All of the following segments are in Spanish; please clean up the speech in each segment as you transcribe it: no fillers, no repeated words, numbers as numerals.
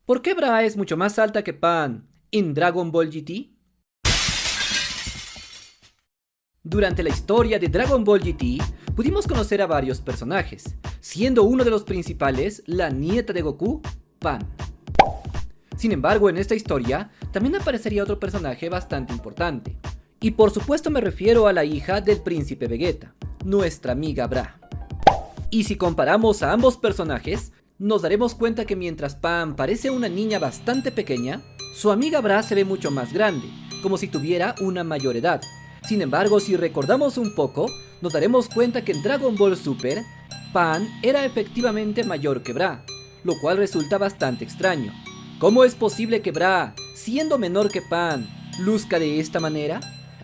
¿Por qué Bra es mucho más alta que Pan en Dragon Ball GT? Durante la historia de Dragon Ball GT, pudimos conocer a varios personajes, siendo uno de los principales la nieta de Goku, Pan. Sin embargo, en esta historia también aparecería otro personaje bastante importante, y por supuesto me refiero a la hija del príncipe Vegeta, nuestra amiga Bra. Y si comparamos a ambos personajes, nos daremos cuenta que mientras Pan parece una niña bastante pequeña, su amiga Bra se ve mucho más grande, como si tuviera una mayor edad. Sin embargo, si recordamos un poco, nos daremos cuenta que en Dragon Ball Super, Pan era efectivamente mayor que Bra, lo cual resulta bastante extraño. ¿Cómo es posible que Bra, siendo menor que Pan, luzca de esta manera?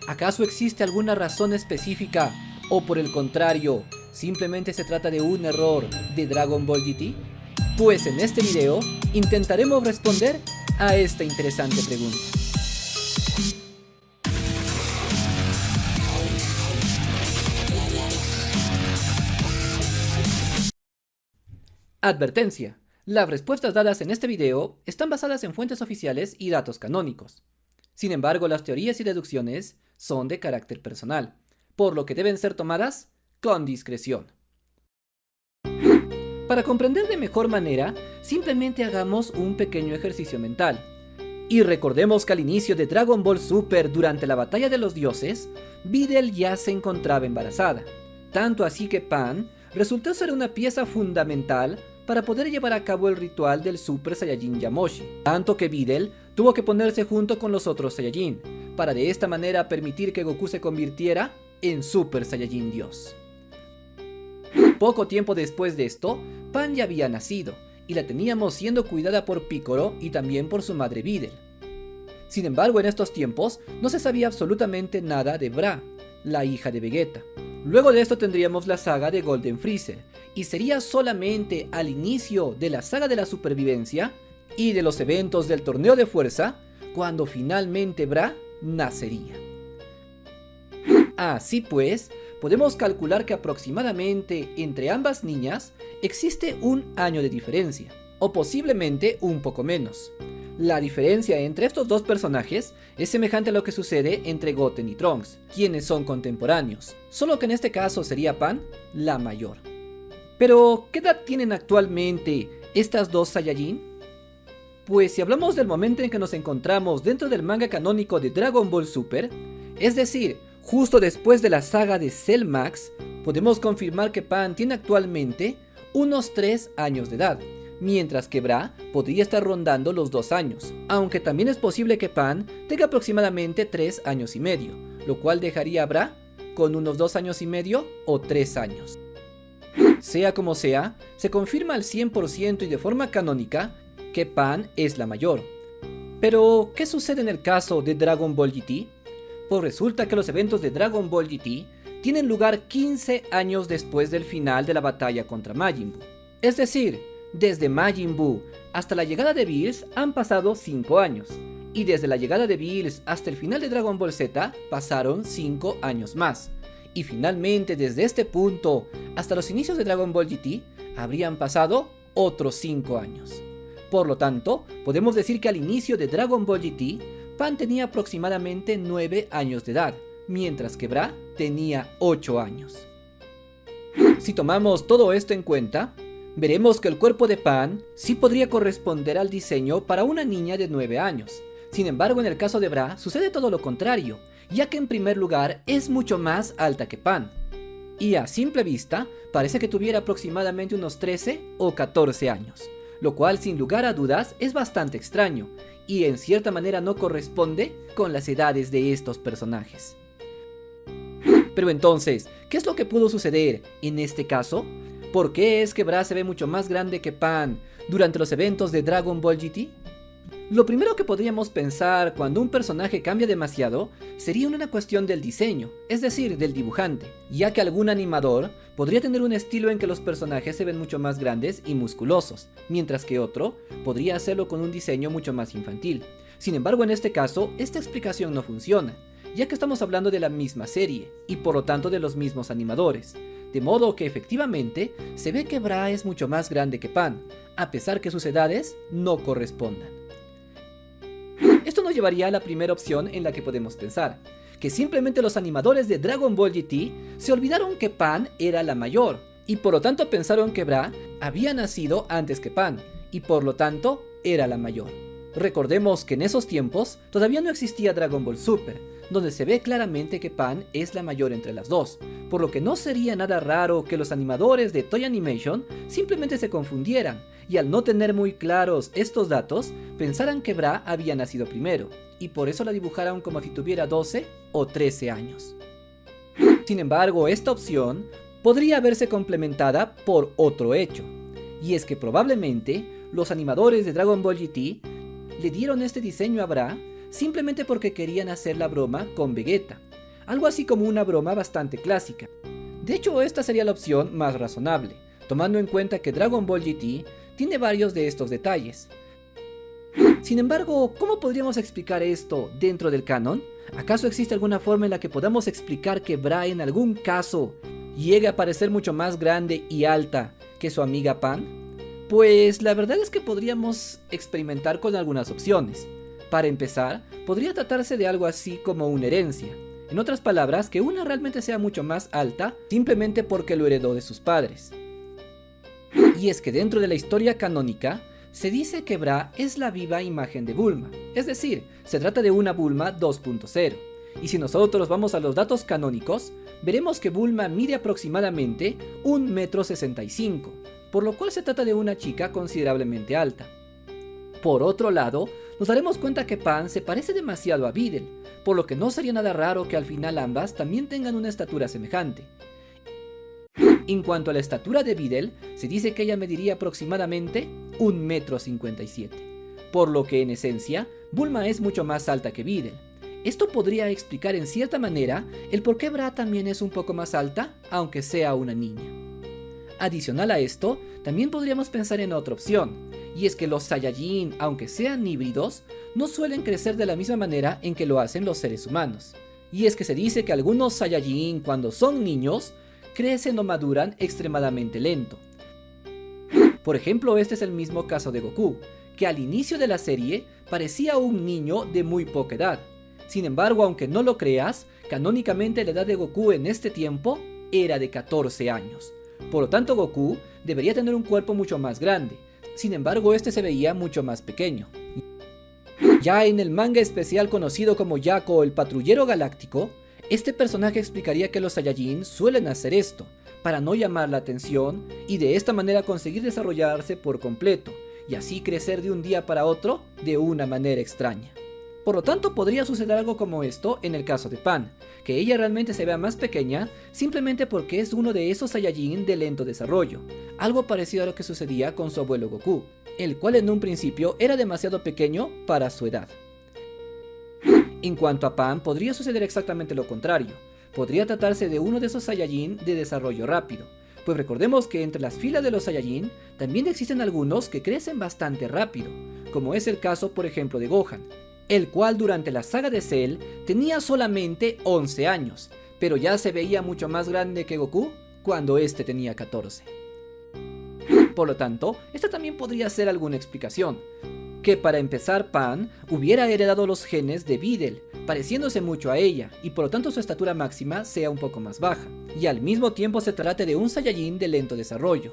¿Acaso existe alguna razón específica? ¿O por el contrario, simplemente se trata de un error de Dragon Ball GT? Pues en este video intentaremos responder a esta interesante pregunta. Advertencia: las respuestas dadas en este video están basadas en fuentes oficiales y datos canónicos. Sin embargo, las teorías y deducciones son de carácter personal, por lo que deben ser tomadas con discreción. Para comprender de mejor manera, simplemente hagamos un pequeño ejercicio mental. Y recordemos que al inicio de Dragon Ball Super, durante la batalla de los dioses, Videl ya se encontraba embarazada. Tanto así que Pan resultó ser una pieza fundamental para poder llevar a cabo el ritual del Super Saiyajin Yamoshi. Tanto que Videl tuvo que ponerse junto con los otros Saiyajin, para de esta manera permitir que Goku se convirtiera en Super Saiyajin Dios. Poco tiempo después de esto, Pan ya había nacido, y la teníamos siendo cuidada por Piccolo y también por su madre Videl. Sin embargo, en estos tiempos no se sabía absolutamente nada de Bra, la hija de Vegeta. Luego de esto tendríamos la saga de Golden Freezer, y sería solamente al inicio de la saga de la supervivencia y de los eventos del torneo de fuerza cuando finalmente Bra nacería. Así pues, podemos calcular que aproximadamente entre ambas niñas existe un año de diferencia, o posiblemente un poco menos. La diferencia entre estos dos personajes es semejante a lo que sucede entre Goten y Trunks, quienes son contemporáneos, solo que en este caso sería Pan la mayor. Pero, ¿qué edad tienen actualmente estas dos Saiyajin? Pues si hablamos del momento en que nos encontramos dentro del manga canónico de Dragon Ball Super, es decir, justo después de la saga de Cell Max, podemos confirmar que Pan tiene actualmente unos 3 años de edad, mientras que Bra podría estar rondando los 2 años, aunque también es posible que Pan tenga aproximadamente 3 años y medio, lo cual dejaría a Bra con unos 2 años y medio o 3 años. Sea como sea, se confirma al 100% y de forma canónica que Pan es la mayor. Pero, ¿qué sucede en el caso de Dragon Ball GT? Pues resulta que los eventos de Dragon Ball GT tienen lugar 15 años después del final de la batalla contra Majin Buu. Es decir, desde Majin Buu hasta la llegada de Bills han pasado 5 años, y desde la llegada de Bills hasta el final de Dragon Ball Z pasaron 5 años más, y finalmente desde este punto hasta los inicios de Dragon Ball GT habrían pasado otros 5 años. Por lo tanto, podemos decir que al inicio de Dragon Ball GT, Pan tenía aproximadamente 9 años de edad, mientras que Bra tenía 8 años. Si tomamos todo esto en cuenta, veremos que el cuerpo de Pan sí podría corresponder al diseño para una niña de 9 años. Sin embargo, en el caso de Bra sucede todo lo contrario, ya que en primer lugar es mucho más alta que Pan, y a simple vista parece que tuviera aproximadamente unos 13 o 14 años, lo cual sin lugar a dudas es bastante extraño, y en cierta manera no corresponde con las edades de estos personajes. Pero entonces, ¿qué es lo que pudo suceder en este caso? ¿Por qué es que Bra se ve mucho más grande que Pan durante los eventos de Dragon Ball GT? Lo primero que podríamos pensar cuando un personaje cambia demasiado sería una cuestión del diseño, es decir, del dibujante, ya que algún animador podría tener un estilo en que los personajes se ven mucho más grandes y musculosos, mientras que otro podría hacerlo con un diseño mucho más infantil. Sin embargo, en este caso, esta explicación no funciona, ya que estamos hablando de la misma serie, y por lo tanto de los mismos animadores, de modo que efectivamente se ve que Bra es mucho más grande que Pan, a pesar que sus edades no correspondan. Esto nos llevaría a la primera opción en la que podemos pensar, que simplemente los animadores de Dragon Ball GT se olvidaron que Pan era la mayor, y por lo tanto pensaron que Bra había nacido antes que Pan, y por lo tanto era la mayor. Recordemos que en esos tiempos todavía no existía Dragon Ball Super, donde se ve claramente que Pan es la mayor entre las dos, por lo que no sería nada raro que los animadores de Toei Animation simplemente se confundieran, y al no tener muy claros estos datos, pensaran que Bra había nacido primero, y por eso la dibujaron como si tuviera 12 o 13 años. Sin embargo, esta opción podría verse complementada por otro hecho, y es que probablemente los animadores de Dragon Ball GT le dieron este diseño a Bra simplemente porque querían hacer la broma con Vegeta, algo así como una broma bastante clásica. De hecho, esta sería la opción más razonable, tomando en cuenta que Dragon Ball GT tiene varios de estos detalles. Sin embargo, ¿cómo podríamos explicar esto dentro del canon? ¿Acaso existe alguna forma en la que podamos explicar que Bra en algún caso llegue a parecer mucho más grande y alta que su amiga Pan? Pues la verdad es que podríamos experimentar con algunas opciones. Para empezar, podría tratarse de algo así como una herencia. En otras palabras, que una realmente sea mucho más alta simplemente porque lo heredó de sus padres. Y es que dentro de la historia canónica, se dice que Bra es la viva imagen de Bulma, es decir, se trata de una Bulma 2.0. Y si nosotros vamos a los datos canónicos, veremos que Bulma mide aproximadamente 1,65 m, por lo cual se trata de una chica considerablemente alta. Por otro lado, nos daremos cuenta que Pan se parece demasiado a Videl, por lo que no sería nada raro que al final ambas también tengan una estatura semejante. En cuanto a la estatura de Videl, se dice que ella mediría aproximadamente 1,57 m, por lo que en esencia, Bulma es mucho más alta que Videl. Esto podría explicar en cierta manera el por qué Bra también es un poco más alta, aunque sea una niña. Adicional a esto, también podríamos pensar en otra opción, y es que los Saiyajin, aunque sean híbridos, no suelen crecer de la misma manera en que lo hacen los seres humanos. Y es que se dice que algunos Saiyajin, cuando son niños, crecen o maduran extremadamente lento. Por ejemplo, este es el mismo caso de Goku, que al inicio de la serie parecía un niño de muy poca edad. Sin embargo, aunque no lo creas, canónicamente la edad de Goku en este tiempo era de 14 años. Por lo tanto, Goku debería tener un cuerpo mucho más grande. Sin embargo, este se veía mucho más pequeño. Ya en el manga especial conocido como Yako, el Patrullero Galáctico, este personaje explicaría que los Saiyajin suelen hacer esto, para no llamar la atención y de esta manera conseguir desarrollarse por completo, y así crecer de un día para otro de una manera extraña. Por lo tanto, podría suceder algo como esto en el caso de Pan, que ella realmente se vea más pequeña simplemente porque es uno de esos Saiyajin de lento desarrollo, algo parecido a lo que sucedía con su abuelo Goku, el cual en un principio era demasiado pequeño para su edad. En cuanto a Pan, podría suceder exactamente lo contrario, podría tratarse de uno de esos Saiyajin de desarrollo rápido, pues recordemos que entre las filas de los Saiyajin también existen algunos que crecen bastante rápido, como es el caso por ejemplo de Gohan, el cual durante la saga de Cell tenía solamente 11 años, pero ya se veía mucho más grande que Goku cuando este tenía 14. Por lo tanto, esta también podría ser alguna explicación, que para empezar Pan hubiera heredado los genes de Videl, pareciéndose mucho a ella, y por lo tanto su estatura máxima sea un poco más baja, y al mismo tiempo se trate de un Saiyajin de lento desarrollo.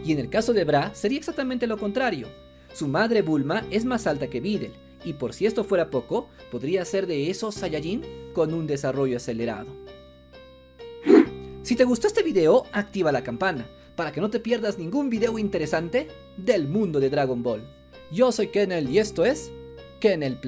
Y en el caso de Bra sería exactamente lo contrario, su madre Bulma es más alta que Videl, y por si esto fuera poco, podría ser de esos Saiyajin con un desarrollo acelerado. Si te gustó este video, activa la campana, para que no te pierdas ningún video interesante del mundo de Dragon Ball. Yo soy Kennel y esto es Kennel Play.